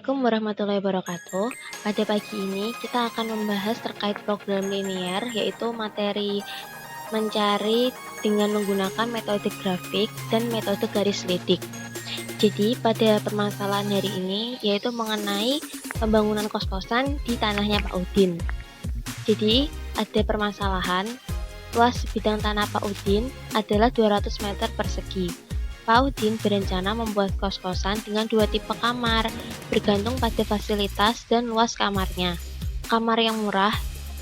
Assalamualaikum warahmatullahi wabarakatuh. Pada pagi ini kita akan membahas terkait program linear, yaitu materi mencari dengan menggunakan metode grafik dan metode garis lidik. Jadi pada permasalahan hari ini yaitu mengenai pembangunan kos-kosan di tanahnya Pak Udin. Jadi ada permasalahan, luas bidang tanah Pak Udin adalah 200 meter persegi. Pak Udin berencana membuat kos-kosan dengan 2 tipe kamar, bergantung pada fasilitas dan luas kamarnya. Kamar yang murah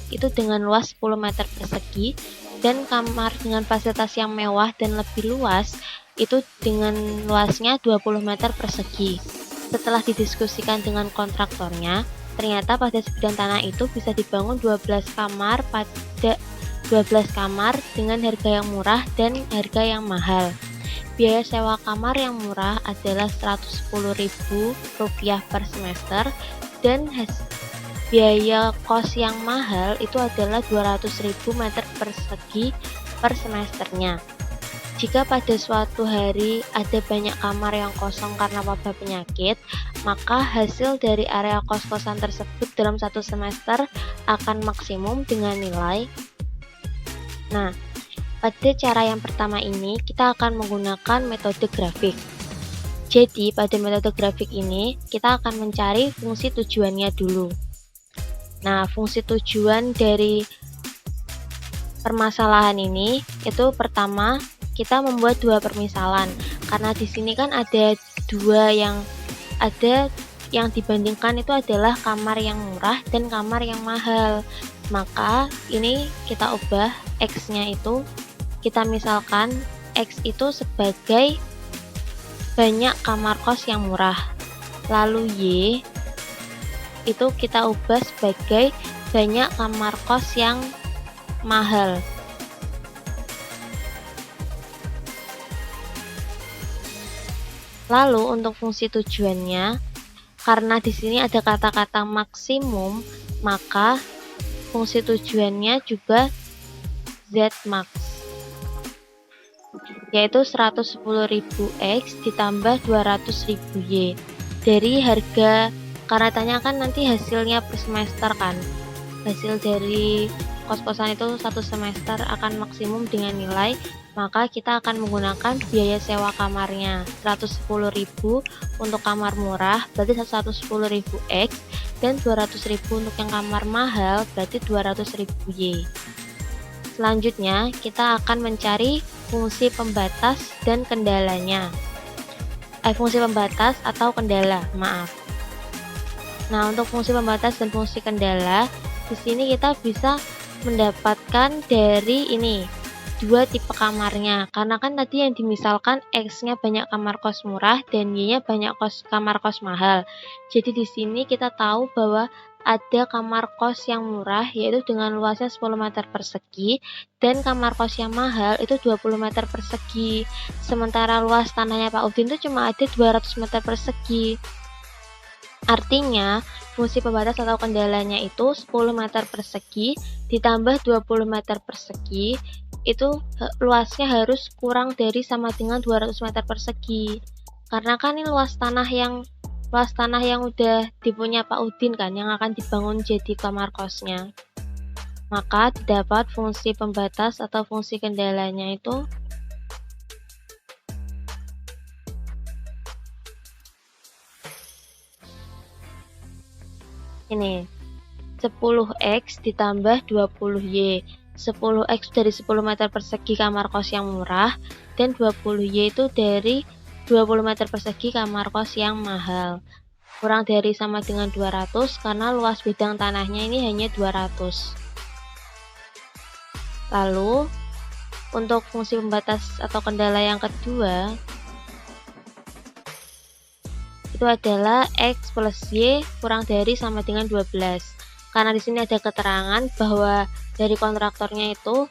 itu dengan luas 10 meter persegi, dan kamar dengan fasilitas yang mewah dan lebih luas itu dengan luasnya 20 meter persegi. Setelah didiskusikan dengan kontraktornya, ternyata pada sebidang tanah itu bisa dibangun 12 kamar dengan harga yang murah dan harga yang mahal. Biaya sewa kamar yang murah adalah Rp110.000 per semester, dan biaya kos yang mahal itu adalah 200.000 meter persegi per semesternya. Jika pada suatu hari ada banyak kamar yang kosong karena wabah penyakit, maka hasil dari area kos-kosan tersebut dalam satu semester akan maksimum dengan nilai. Pada cara yang pertama ini, kita akan menggunakan metode grafik. Jadi, pada metode grafik ini, kita akan mencari fungsi tujuannya dulu. Fungsi tujuan dari permasalahan ini, itu pertama, kita membuat dua permisalan. Karena di sini kan ada dua yang dibandingkan itu adalah kamar yang murah dan kamar yang mahal. Maka, ini kita ubah X-nya itu. Kita misalkan X itu sebagai banyak kamar kos yang murah, lalu Y itu kita ubah sebagai banyak kamar kos yang mahal. Lalu untuk fungsi tujuannya, karena di sini ada kata-kata maksimum, maka fungsi tujuannya juga Zmax, yaitu 110.000 X ditambah 200.000 Y. Dari harga, karena tanya kan nanti hasilnya per semester kan, hasil dari kos-kosan itu satu semester akan maksimum dengan nilai, maka kita akan menggunakan biaya sewa kamarnya 110.000 untuk kamar murah, berarti 110.000 X, dan 200.000 untuk yang kamar mahal, berarti 200.000 Y. Selanjutnya, kita akan mencari fungsi pembatas dan kendalanya. Fungsi pembatas atau kendala, maaf. Untuk fungsi pembatas dan fungsi kendala, di sini kita bisa mendapatkan dari ini, dua tipe kamarnya. Karena kan tadi yang dimisalkan X-nya banyak kamar kos murah dan Y-nya banyak kamar kos mahal. Jadi di sini kita tahu bahwa ada kamar kos yang murah yaitu dengan luasnya 10 meter persegi, dan kamar kos yang mahal itu 20 meter persegi. Sementara luas tanahnya Pak Udin itu cuma ada 200 meter persegi. Artinya fungsi pembatas atau kendalanya itu 10 meter persegi ditambah 20 meter persegi, itu luasnya harus kurang dari sama dengan 200 meter persegi. Karena kan ini luas tanah yang udah dipunya Pak Udin kan, yang akan dibangun jadi kamar kosnya. Maka didapat fungsi pembatas atau fungsi kendalanya itu ini, 10X ditambah 20Y. 10X dari 10 meter persegi kamar kos yang murah, dan 20Y itu dari 20 meter persegi kamar kos yang mahal. Kurang dari sama dengan 200 karena luas bidang tanahnya ini hanya 200. Lalu untuk fungsi pembatas atau kendala yang kedua itu adalah X plus Y kurang dari sama dengan 12. Karena di sini ada keterangan bahwa dari kontraktornya itu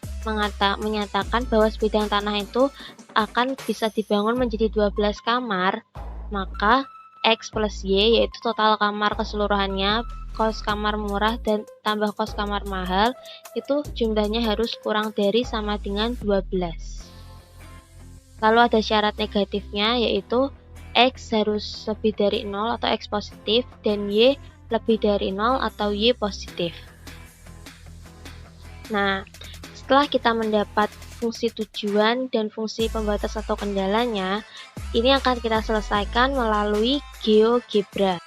menyatakan bahwa sebidang tanah itu akan bisa dibangun menjadi 12 kamar, maka X plus Y yaitu total kamar keseluruhannya, kos kamar murah dan tambah kos kamar mahal, itu jumlahnya harus kurang dari sama dengan 12. Lalu ada syarat negatifnya, yaitu X harus lebih dari 0 atau X positif, dan Y lebih dari 0 atau Y positif. Nah, setelah kita mendapat fungsi tujuan dan fungsi pembatas atau kendalanya, ini akan kita selesaikan melalui GeoGebra.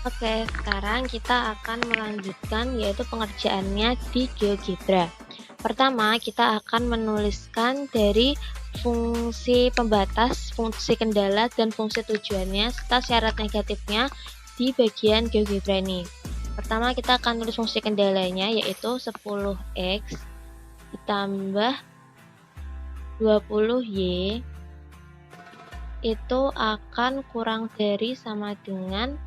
Oke, sekarang kita akan melanjutkan yaitu pengerjaannya di GeoGebra. Pertama, kita akan menuliskan dari fungsi pembatas, fungsi kendala, dan fungsi tujuannya serta syarat negatifnya di bagian GeoGebra ini. Pertama, kita akan tulis fungsi kendalanya yaitu 10x ditambah 20y itu akan kurang dari sama dengan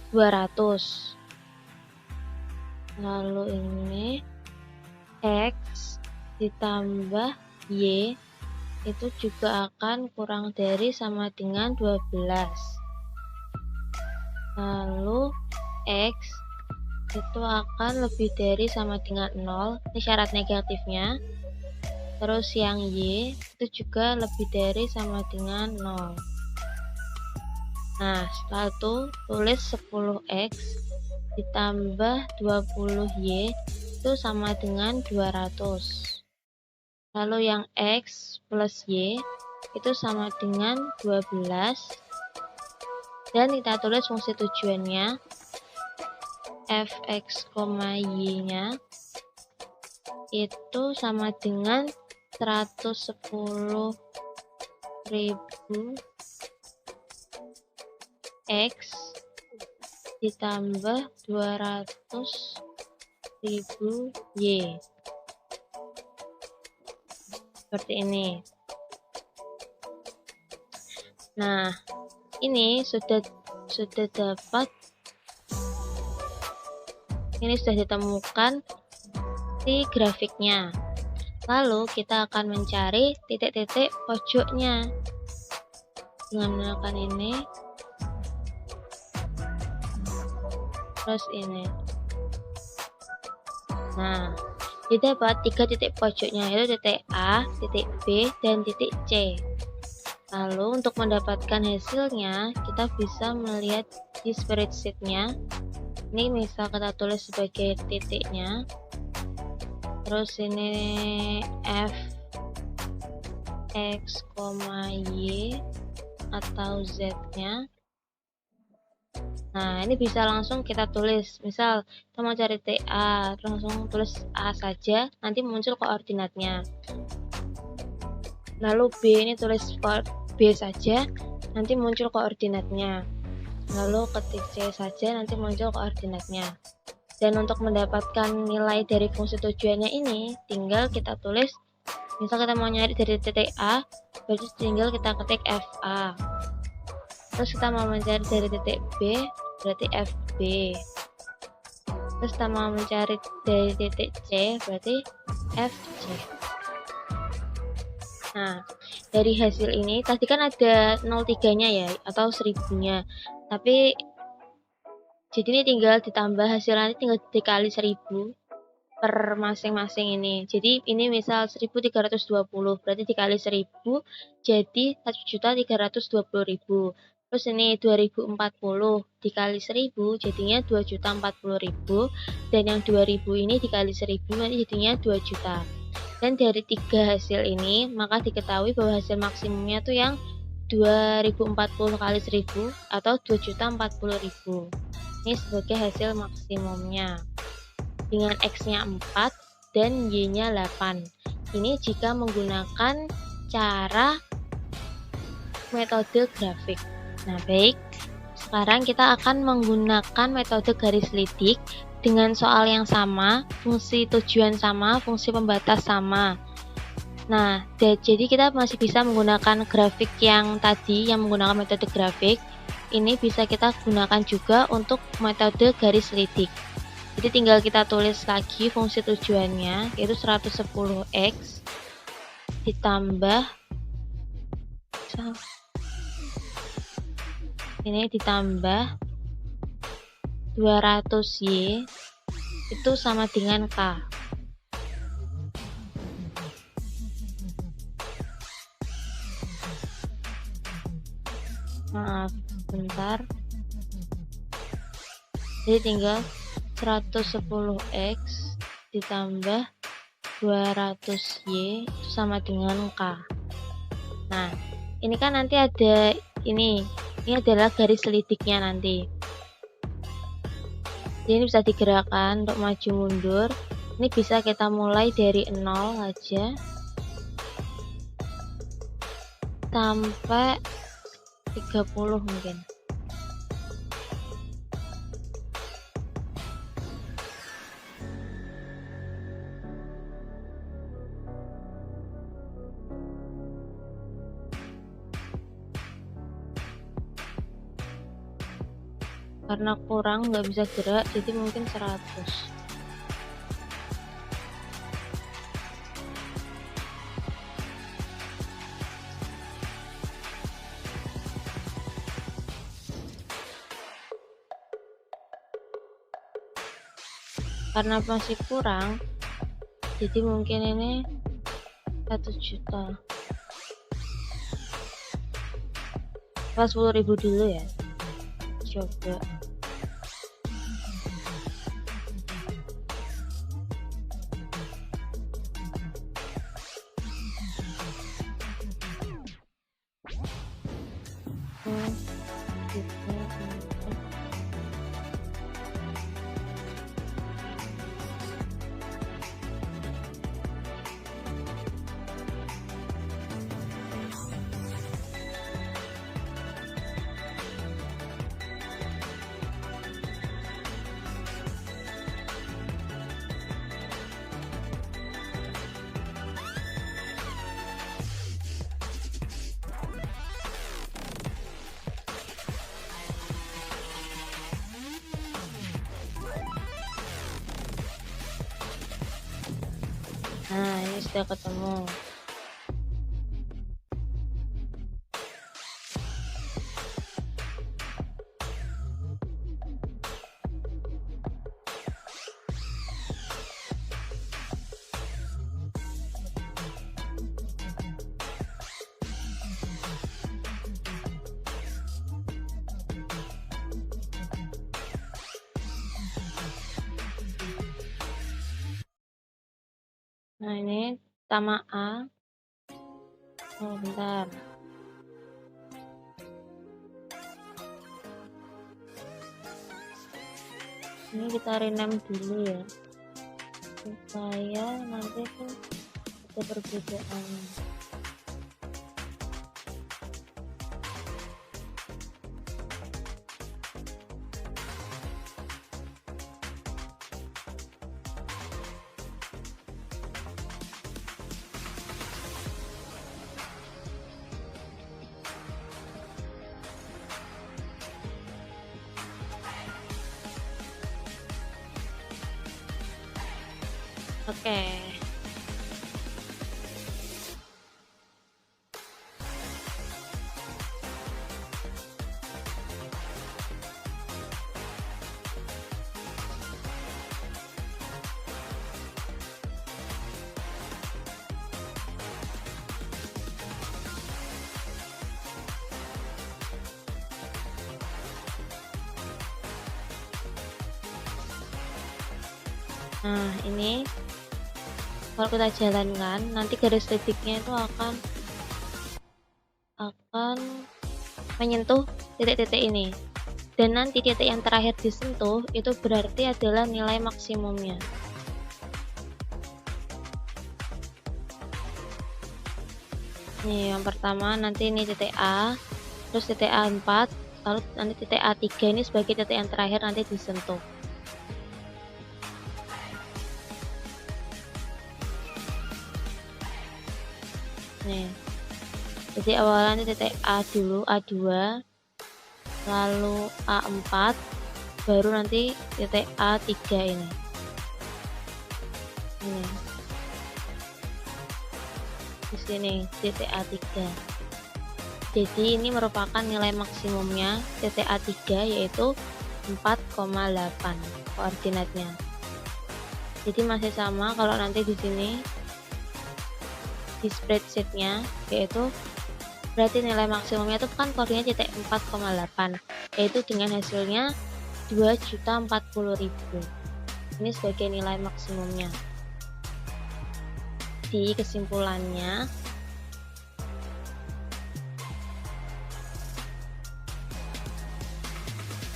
200. Lalu ini X ditambah Y itu juga akan kurang dari sama dengan 12. Lalu X itu akan lebih dari sama dengan 0. Ini syarat negatifnya. Terus yang Y itu juga lebih dari sama dengan 0. Nah, setelah itu tulis 10x ditambah 20y itu sama dengan 200. Lalu yang X plus Y itu sama dengan 12. Dan kita tulis fungsi tujuannya fx, y-nya itu sama dengan 110.000 X ditambah 200.000 Y. Seperti ini. Nah, ini sudah dapat, ini sudah ditemukan di grafiknya. Lalu kita akan mencari titik-titik pojoknya dengan menggunakan ini, terus ini. Nah, didapat 3 titik pojoknya, yaitu titik A, titik B, dan titik C. Lalu untuk mendapatkan hasilnya, kita bisa melihat di spreadsheet-nya. Ini misal kita tulis sebagai titiknya, terus ini f x, y atau z-nya. Nah, ini bisa langsung kita tulis. Misal kita mau cari titik A, terus langsung tulis A saja, nanti muncul koordinatnya. Lalu B, ini tulis B saja, nanti muncul koordinatnya. Lalu ketik C saja, nanti muncul koordinatnya. Dan untuk mendapatkan nilai dari fungsi tujuannya ini, tinggal kita tulis, misal kita mau nyari dari titik A, berarti tinggal kita ketik FA. Terus kita mau mencari dari titik B, berarti FB. Terus kita mau mencari dari titik C, berarti FC. Nah, dari hasil ini, tadi kan ada 03-nya ya, atau 1000-nya. Tapi, jadi ini tinggal ditambah hasilnya, tinggal dikali 1000 per masing-masing ini. Jadi, ini misal 1320, berarti dikali 1000, jadi 1.320.000. Terus ini 2040 dikali 1000, jadinya 2.040.000. Dan yang 2000 ini dikali 1000, nanti jadinya 2 juta. Dan dari 3 hasil ini, maka diketahui bahwa hasil maksimumnya tuh yang 2040 kali 1000 atau 2.040.000. Ini sebagai hasil maksimumnya. Dengan X-nya 4 dan Y-nya 8. Ini jika menggunakan cara metode grafik. Nah, baik. Sekarang kita akan menggunakan metode garis lidik dengan soal yang sama, fungsi tujuan sama, fungsi pembatas sama. Nah, jadi kita masih bisa menggunakan grafik yang tadi, yang menggunakan metode grafik. Ini bisa kita gunakan juga untuk metode garis lidik. Jadi tinggal kita tulis lagi fungsi tujuannya, yaitu 110x ditambah ini ditambah 200y itu sama dengan K. maaf, bentar. Jadi tinggal 110x ditambah 200y itu sama dengan K. Nah, ini kan nanti ada ini adalah garis selidiknya nanti. Jadi ini bisa digerakkan untuk maju mundur. Ini bisa kita mulai dari 0 aja sampai 30 mungkin. Karena kurang nggak bisa gerak, jadi mungkin 100. Karena masih kurang, jadi mungkin ini 1 juta. 10.000 dulu ya. Coba. Nah, ini sudah ketemu. Nah, ini pertama A. Oh, bentar. Ini kita rename dulu ya, supaya nanti tuh ada perbedaan. Oke. Nah, ini kalau kita jalankan, nanti garis titiknya itu akan menyentuh titik-titik ini. Dan nanti titik yang terakhir disentuh itu berarti adalah nilai maksimumnya. Nih, yang pertama nanti ini titik A, terus titik A4, lalu nanti titik A3 ini sebagai titik yang terakhir nanti disentuh. Nih, jadi awalnya titik A dulu, A2, lalu A4, baru nanti titik A3 ini. Di sini titik A3. Jadi ini merupakan nilai maksimumnya titik A3, yaitu 4,8 koordinatnya. Jadi masih sama kalau nanti di sini di spreadsheetnya, yaitu Berarti nilai maksimumnya itu kan kodenya titik 4,8, yaitu dengan hasilnya 2.040.000. Ini sebagai nilai maksimumnya. Di kesimpulannya,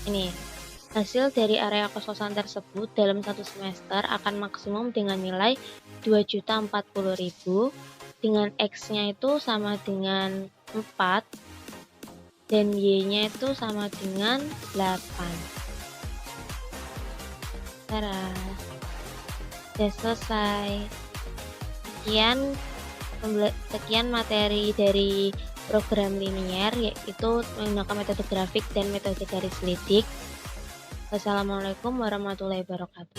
ini hasil dari area kos-kosan tersebut dalam satu semester akan maksimum dengan nilai 2.040.000 dengan X-nya itu sama dengan 4 dan Y-nya itu sama dengan 8. Tara, sudah selesai. Sekian materi dari program linier, yaitu menggunakan metode grafik dan metode garis lidik. Wassalamualaikum warahmatullahi wabarakatuh.